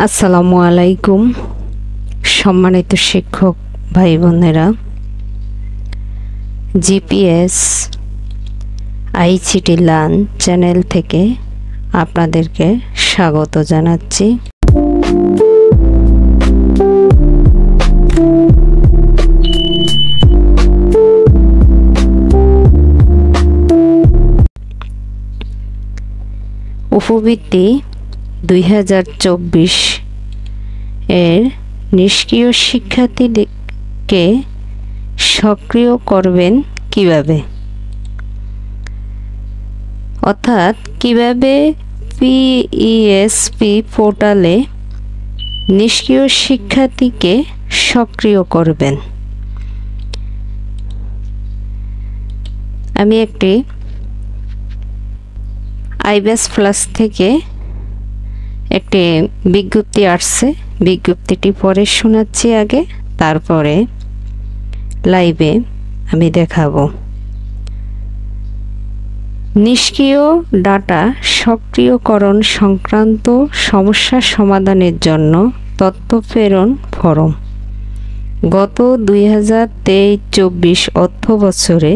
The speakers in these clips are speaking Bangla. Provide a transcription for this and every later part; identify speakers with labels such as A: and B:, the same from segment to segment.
A: আসসালামু আলাইকুম সম্মানিত শিক্ষক ভাই বোনেরা, জিপিএস আইসিটি লার্ন চ্যানেল থেকে আপনাদেরকে স্বাগত জানাচ্ছি। উপবৃত্তি 2024 এর নিষ্ক্রিয় শিক্ষার্থীদেরকে সক্রিয় করবেন কিভাবে, অর্থাৎ কিভাবে পিইএসপি পোর্টালে নিষ্ক্রিয় শিক্ষার্থীকে সক্রিয় করবেন। আমি একটি আইব্যাস প্লাস থেকে একটি বিজ্ঞপ্তি আসছে, বিজ্ঞপ্তিটি পরে শোনাচ্ছি আগে, তারপরে লাইভে আমি দেখাবো। নিষ্ক্রিয় ডাটা সক্রিয়করণ সংক্রান্ত সমস্যা সমাধানের জন্য তথ্য প্রেরণ ফরম। গত 2023-24 অর্থ বছরে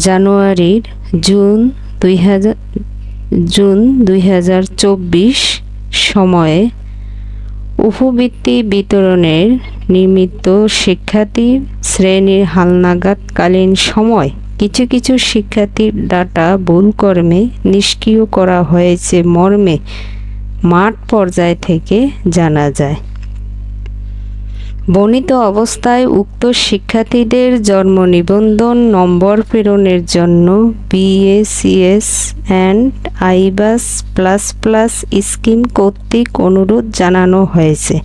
A: জানুয়ারির জুন 2024 সময়ে উপবৃত্তি বিতরণের নিমিত্ত শিক্ষার্থী শ্রেণীর হালনাগাদকালীন সময় কিছু কিছু শিক্ষার্থীর ডাটা ভুলক্রমে নিষ্ক্রিয় করা হয়েছে মর্মে মাঠ পর্যায় থেকে জানা যায়। বর্ণিত অবস্থায় উক্ত শিক্ষার্থীদের জন্ম নিবন্ধন নম্বর প্রেরণের জন্য বিএসিএস অ্যান্ড আইব্যাস প্লাস প্লাস স্কিম কর্তৃক অনুরোধ জানানো হয়েছে।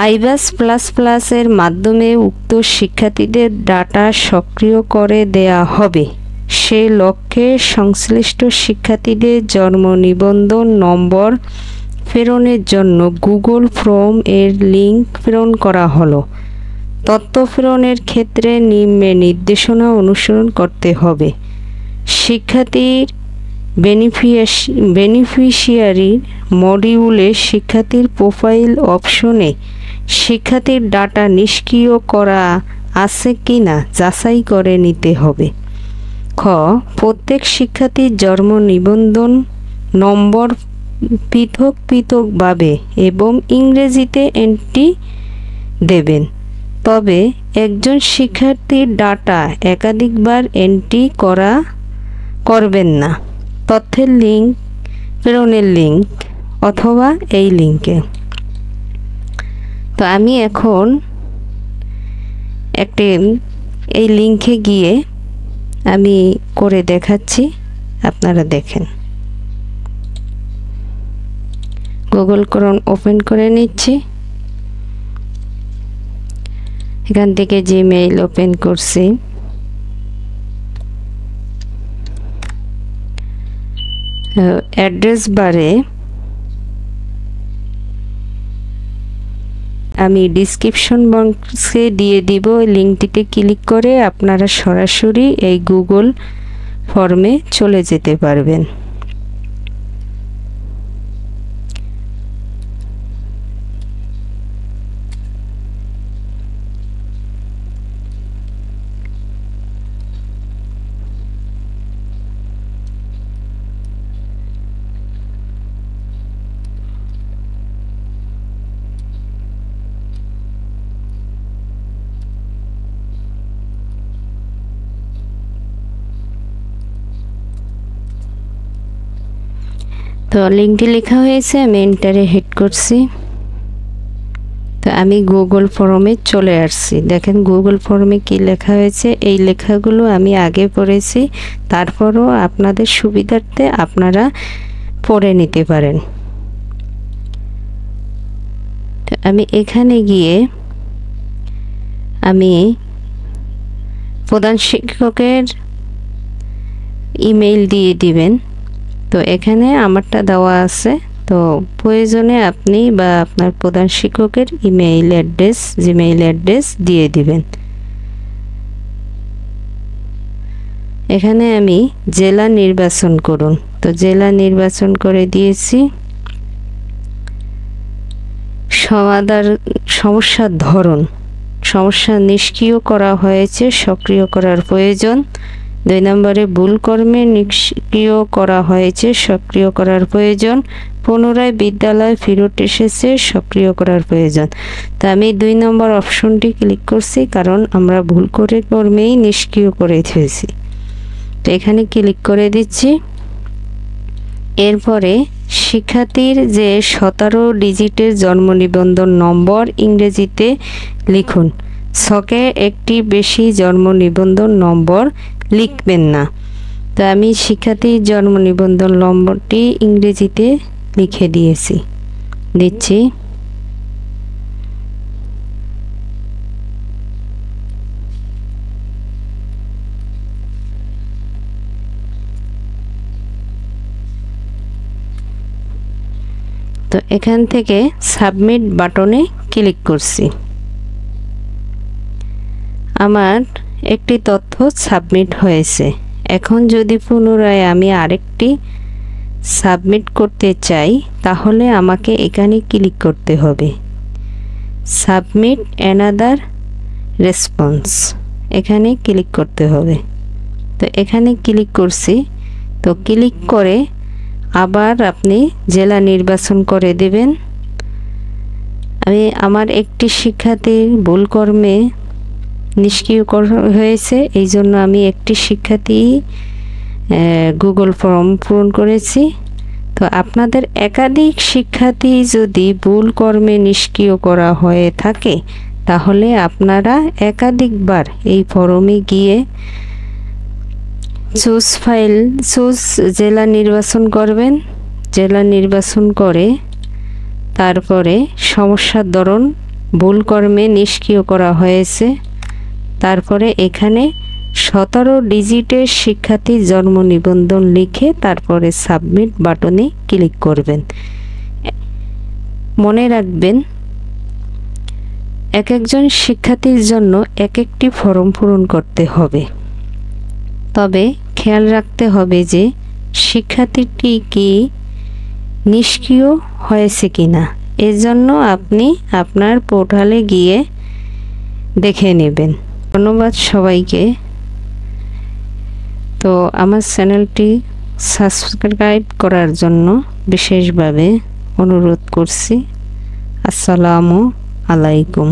A: আইব্যাস প্লাস প্লাসের মাধ্যমে উক্ত শিক্ষার্থীদের ডাটা সক্রিয় করে দেয়া হবে। সে লক্ষ্যে সংশ্লিষ্ট শিক্ষার্থীদের জন্ম নিবন্ধন নম্বর প্রেরণের জন্য গুগল ফর্ম এর লিঙ্ক প্রেরণ করা হলো। তথ্য প্রেরণের ক্ষেত্রে নিম্নে নির্দেশনা অনুসরণ করতে হবে। শিক্ষার্থীর বেনিফিশিয়ারির মডিউলে শিক্ষার্থীর প্রোফাইল অপশনে শিক্ষার্থীর ডাটা নিষ্ক্রিয় করা আছে কিনা যাচাই করে নিতে হবে। খ. প্রত্যেক শিক্ষার্থীর জন্ম নিবন্ধন নম্বর পৃথক পৃথকভাবে এবং ইংরেজিতে এন্ট্রি দেবেন, তবে একজন শিক্ষার্থীর ডাটা একাধিকবার এন্ট্রি করবেন না। তথ্যের লিঙ্ক প্রেরণের লিঙ্ক অথবা এই লিঙ্কে। তো আমি এখন এই লিঙ্কে গিয়ে আমি করে দেখাচ্ছি, আপনারা দেখেন। গুগল ক্রোম ওপেন করে নিচ্ছি, এখান থেকে জিমেইল ওপেন করছি। অ্যাড্রেস বারে আমি ডিসক্রিপশন বক্সে দিয়ে দিব, লিঙ্কটিতে ক্লিক করে আপনারা সরাসরি এই গুগল ফর্মে চলে যেতে পারবেন। তো লিঙ্কটি লেখা হয়েছে, আমি এন্টারে হিট করছি। তো আমি গুগল ফর্মে চলে আসছি। দেখেন গুগল ফর্মে কি লেখা হয়েছে। এই লেখাগুলো আমি আগে পড়েছি, তারপরও আপনাদের সুবিধার্থে আপনারা পড়ে নিতে পারেন। তো আমি এখানে গিয়ে আমি প্রধান শিক্ষকের ইমেইল দিয়ে দিবেন। তো এখানে আমারটা দেওয়া আছে, তো প্রয়োজনে আপনি বা আপনার প্রধান শিক্ষকের ইমেইল অ্যাড্রেস, জিমেইল অ্যাড্রেস দিয়ে দিবেন। এখানে আমি জেলা নির্বাচন করুন, তো জেলা নির্বাচন করে দিয়েছি। সমস্যার ধরন, সমস্যা নিষ্ক্রিয় করা হয়েছে, সক্রিয় করার প্রয়োজন। 2 নম্বরে ভুল কর্মে নিষ্ক্রিয় করা হয়েছে, সক্রিয় করার প্রয়োজন। পুনরায় বিদ্যালয়ে ফেরত এসেছে, সক্রিয় করার প্রয়োজন। তো আমি 2 নম্বর অপশনটি ক্লিক করছি, কারণ আমরা ভুল করে কর্মেই নিষ্ক্রিয় করে দিয়েছি। তো এখানে ক্লিক করে দিচ্ছি। এরপরে শিক্ষার্থীর যে 17 ডিজিটের জন্ম নিবন্ধন নম্বর ইংরেজিতে লিখুন। ছকে একটি বেশি জন্ম নিবন্ধন নম্বর লিখবেন না। তো আমি শিক্ষার্থীর জন্ম নিবন্ধন নম্বরটি ইংরেজিতে লিখে দিচ্ছি। তো এখান থেকে সাবমিট বাটনে ক্লিক করছি। আমার একটি তথ্য সাবমিট হয়েছে। এখন যদি পুনরায় আমি আরেকটি সাবমিট করতে চাই, তাহলে আমাকে এখানে ক্লিক করতে হবে, সাবমিট অ্যানাদার রেসপন্স, এখানে ক্লিক করতে হবে। তো এখানে ক্লিক করছি। তো ক্লিক করে আবার আপনি জেলা নির্বাচন করে দেবেন। আমার একটি শিক্ষার্থীর ভুল কর্মে নিষ্ক্রিয় হয়েছে, এই জন্য আমি একটি শিক্ষার্থী গুগল ফর্ম পূরণ করেছি। তো আপনাদের একাধিক শিক্ষার্থী যদি ভুল কর্মে নিষ্ক্রিয় করা হয়ে থাকে, তাহলে আপনারা একাধিকবার এই ফর্মে গিয়ে চুজ জেলা নির্বাচন করবেন। জেলা নির্বাচন করে তারপরে সমস্যার ধরন ভুল কর্মে নিষ্ক্রিয় করা হয়েছে, তারপরে এখানে 17 ডিজিটের শিক্ষার্থীর জন্ম নিবন্ধন লিখে তারপরে সাবমিট বাটনে ক্লিক করবেন। মনে রাখবেন, এক একজন শিক্ষার্থীর জন্য এক একটি ফর্ম পূরণ করতে হবে। তবে খেয়াল রাখতে হবে যে শিক্ষার্থীটি কি নিষ্ক্রিয় হয়েছে কিনা, এজন্য আপনি আপনার পোর্টালে গিয়ে দেখে নেবেন। ধন্যবাদ সবাইকে। তো আমার চ্যানেলটি সাবস্ক্রাইব করার জন্য বিশেষভাবে অনুরোধ করছি। আসসালামু আলাইকুম।